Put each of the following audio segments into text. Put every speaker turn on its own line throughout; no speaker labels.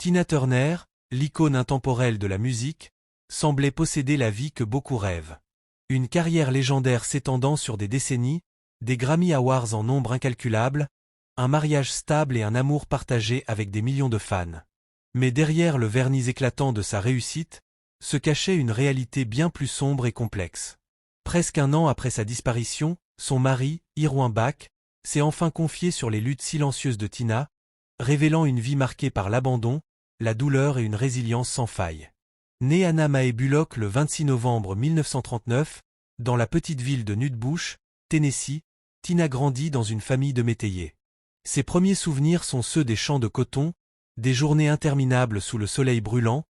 Tina Turner, l'icône intemporelle de la musique, semblait posséder la vie que beaucoup rêvent. Une carrière légendaire s'étendant sur des décennies, des Grammy Awards en nombre incalculable, un mariage stable et un amour partagé avec des millions de fans. Mais derrière le vernis éclatant de sa réussite, se cachait une réalité bien plus sombre et complexe. Presque un an après sa disparition, son mari, Irwin Bach, s'est enfin confié sur les luttes silencieuses de Tina, révélant une vie marquée par l'abandon, la douleur et une résilience sans faille. Née Anna Mae Bullock le 26 novembre 1939, dans la petite ville de Nutbush, Tennessee, Tina grandit dans une famille de métayers. Ses premiers souvenirs sont ceux des champs de coton, des journées interminables sous le soleil brûlant,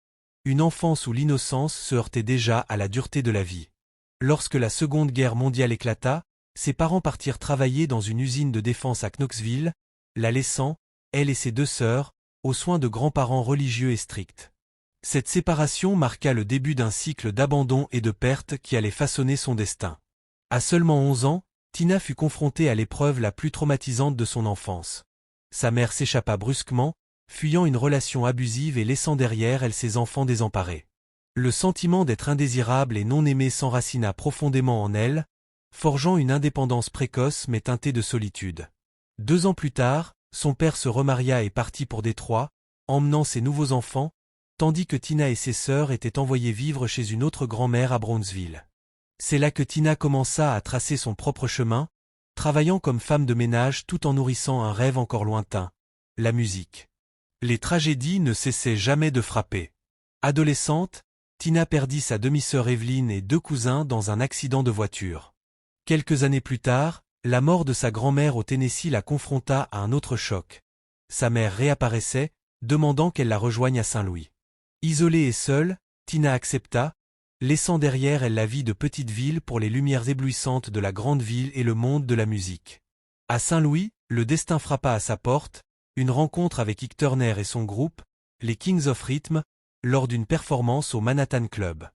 une enfance où l'innocence se heurtait déjà à la dureté de la vie. Lorsque la Seconde Guerre mondiale éclata, ses parents partirent travailler dans une usine de défense à Knoxville, la laissant, elle et ses deux sœurs, aux soins de grands-parents religieux et stricts. Cette séparation marqua le début d'un cycle d'abandon et de perte qui allait façonner son destin. À seulement 11 ans, Tina fut confrontée à l'épreuve la plus traumatisante de son enfance. Sa mère s'échappa brusquement, fuyant une relation abusive et laissant derrière elle ses enfants désemparés. Le sentiment d'être indésirable et non aimée s'enracina profondément en elle, forgeant une indépendance précoce mais teintée de solitude. 2 ans plus tard, son père se remaria et partit pour Détroit, emmenant ses nouveaux enfants, tandis que Tina et ses sœurs étaient envoyées vivre chez une autre grand-mère à Brownsville. C'est là que Tina commença à tracer son propre chemin, travaillant comme femme de ménage tout en nourrissant un rêve encore lointain, la musique. Les tragédies ne cessaient jamais de frapper. Adolescente, Tina perdit sa demi-sœur Evelyn et 2 cousins dans un accident de voiture. Quelques années plus tard, la mort de sa grand-mère au Tennessee la confronta à un autre choc. Sa mère réapparaissait, demandant qu'elle la rejoigne à Saint-Louis. Isolée et seule, Tina accepta, laissant derrière elle la vie de petite ville pour les lumières éblouissantes de la grande ville et le monde de la musique. À Saint-Louis, le destin frappa à sa porte, une rencontre avec Ike Turner et son groupe, les Kings of Rhythm, lors d'une performance au Manhattan Club.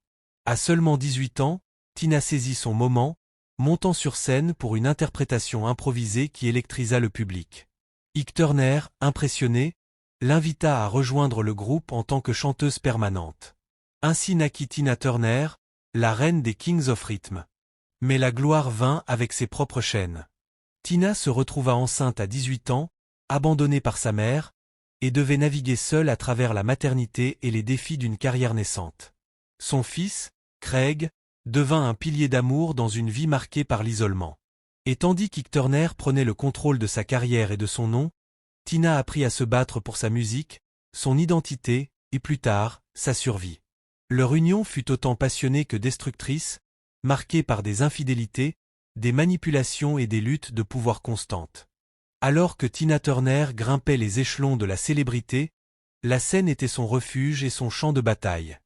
À seulement 18 ans, Tina saisit son moment, montant sur scène pour une interprétation improvisée qui électrisa le public. Ike Turner, impressionné, l'invita à rejoindre le groupe en tant que chanteuse permanente. Ainsi naquit Tina Turner, la reine des Kings of Rhythm. Mais la gloire vint avec ses propres chaînes. Tina se retrouva enceinte à 18 ans, abandonnée par sa mère, et devait naviguer seule à travers la maternité et les défis d'une carrière naissante. Son fils, Craig, devint un pilier d'amour dans une vie marquée par l'isolement. Et tandis qu'Ike Turner prenait le contrôle de sa carrière et de son nom, Tina apprit à se battre pour sa musique, son identité, et plus tard, sa survie. Leur union fut autant passionnée que destructrice, marquée par des infidélités, des manipulations et des luttes de pouvoir constantes. Alors que Tina Turner grimpait les échelons de la célébrité, la scène était son refuge et son champ de bataille.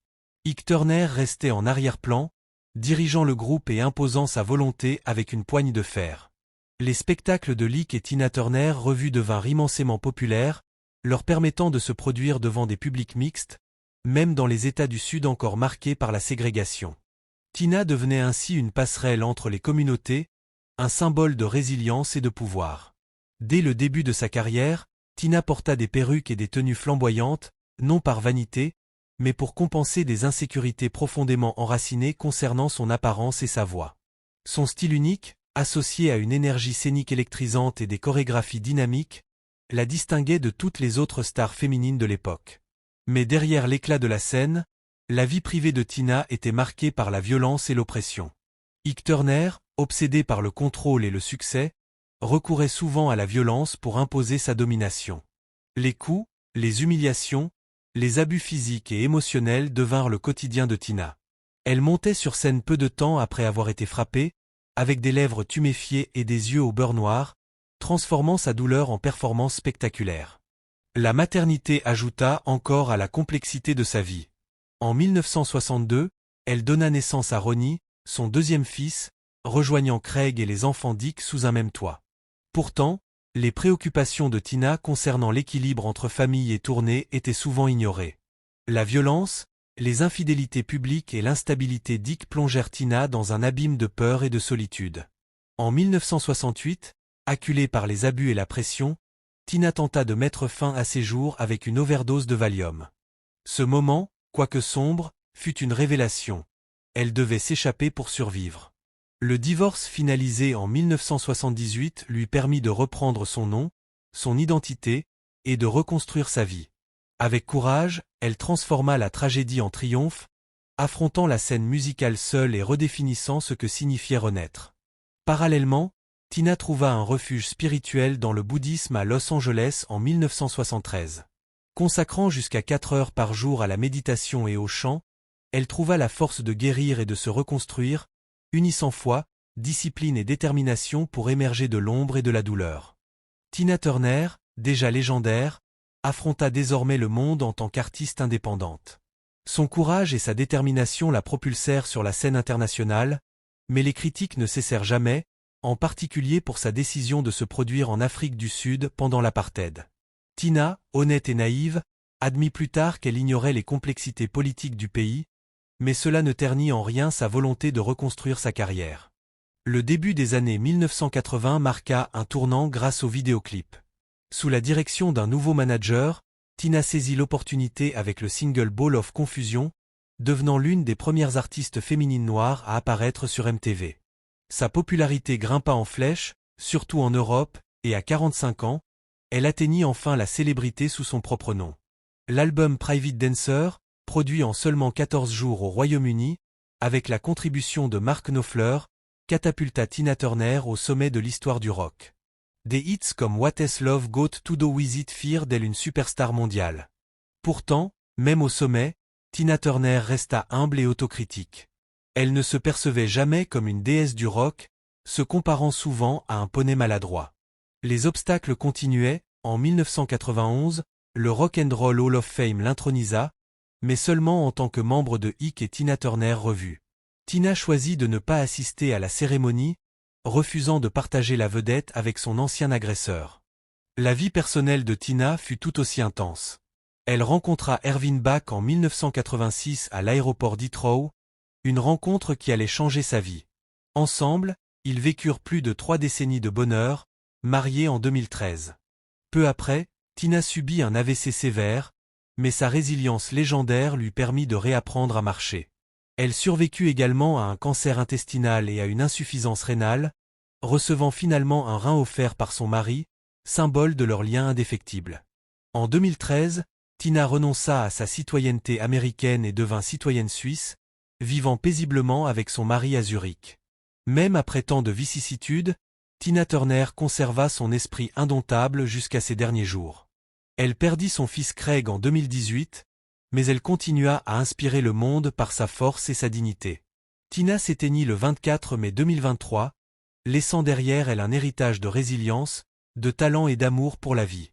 Ike Turner restait en arrière-plan, dirigeant le groupe et imposant sa volonté avec une poigne de fer. Les spectacles de Ike et Tina Turner revus devinrent immensément populaires, leur permettant de se produire devant des publics mixtes, même dans les États du Sud encore marqués par la ségrégation. Tina devenait ainsi une passerelle entre les communautés, un symbole de résilience et de pouvoir. Dès le début de sa carrière, Tina porta des perruques et des tenues flamboyantes, non par vanité, mais pour compenser des insécurités profondément enracinées concernant son apparence et sa voix. Son style unique, associé à une énergie scénique électrisante et des chorégraphies dynamiques, la distinguait de toutes les autres stars féminines de l'époque. Mais derrière l'éclat de la scène, la vie privée de Tina était marquée par la violence et l'oppression. Ike Turner, obsédé par le contrôle et le succès, recourait souvent à la violence pour imposer sa domination. Les coups, les humiliations, les abus physiques et émotionnels devinrent le quotidien de Tina. Elle montait sur scène peu de temps après avoir été frappée, avec des lèvres tuméfiées et des yeux au beurre noir, transformant sa douleur en performance spectaculaire. La maternité ajouta encore à la complexité de sa vie. En 1962, elle donna naissance à Ronnie, son deuxième fils, rejoignant Craig et les enfants d'Ike sous un même toit. Pourtant, les préoccupations de Tina concernant l'équilibre entre famille et tournée étaient souvent ignorées. La violence, les infidélités publiques et l'instabilité d'Ike plongèrent Tina dans un abîme de peur et de solitude. En 1968, acculée par les abus et la pression, Tina tenta de mettre fin à ses jours avec une overdose de Valium. Ce moment, quoique sombre, fut une révélation. Elle devait s'échapper pour survivre. Le divorce finalisé en 1978 lui permit de reprendre son nom, son identité, et de reconstruire sa vie. Avec courage, elle transforma la tragédie en triomphe, affrontant la scène musicale seule et redéfinissant ce que signifiait renaître. Parallèlement, Tina trouva un refuge spirituel dans le bouddhisme à Los Angeles en 1973. Consacrant jusqu'à 4 heures par jour à la méditation et au chant, elle trouva la force de guérir et de se reconstruire, unissant foi, discipline et détermination pour émerger de l'ombre et de la douleur. Tina Turner, déjà légendaire, affronta désormais le monde en tant qu'artiste indépendante. Son courage et sa détermination la propulsèrent sur la scène internationale, mais les critiques ne cessèrent jamais, en particulier pour sa décision de se produire en Afrique du Sud pendant l'apartheid. Tina, honnête et naïve, admit plus tard qu'elle ignorait les complexités politiques du pays, mais cela ne ternit en rien sa volonté de reconstruire sa carrière. Le début des années 1980 marqua un tournant grâce au vidéoclip. Sous la direction d'un nouveau manager, Tina saisit l'opportunité avec le single Ball of Confusion, devenant l'une des premières artistes féminines noires à apparaître sur MTV. Sa popularité grimpa en flèche, surtout en Europe, et à 45 ans, elle atteignit enfin la célébrité sous son propre nom. L'album Private Dancer, produit en seulement 14 jours au Royaume-Uni, avec la contribution de Mark Knopfler, catapulta Tina Turner au sommet de l'histoire du rock. Des hits comme What Has Love Got to Do With It firent d'elle une superstar mondiale. Pourtant, même au sommet, Tina Turner resta humble et autocritique. Elle ne se percevait jamais comme une déesse du rock, se comparant souvent à un poney maladroit. Les obstacles continuaient, en 1991, le Rock and Roll Hall of Fame l'intronisa, mais seulement en tant que membre de Ike et Tina Turner revue. Tina choisit de ne pas assister à la cérémonie, refusant de partager la vedette avec son ancien agresseur. La vie personnelle de Tina fut tout aussi intense. Elle rencontra Ervin Bach en 1986 à l'aéroport d'Heathrow, une rencontre qui allait changer sa vie. Ensemble, ils vécurent plus de 3 décennies de bonheur, mariés en 2013. Peu après, Tina subit un AVC sévère, mais sa résilience légendaire lui permit de réapprendre à marcher. Elle survécut également à un cancer intestinal et à une insuffisance rénale, recevant finalement un rein offert par son mari, symbole de leur lien indéfectible. En 2013, Tina renonça à sa citoyenneté américaine et devint citoyenne suisse, vivant paisiblement avec son mari à Zurich. Même après tant de vicissitudes, Tina Turner conserva son esprit indomptable jusqu'à ses derniers jours. Elle perdit son fils Craig en 2018, mais elle continua à inspirer le monde par sa force et sa dignité. Tina s'éteignit le 24 mai 2023, laissant derrière elle un héritage de résilience, de talent et d'amour pour la vie.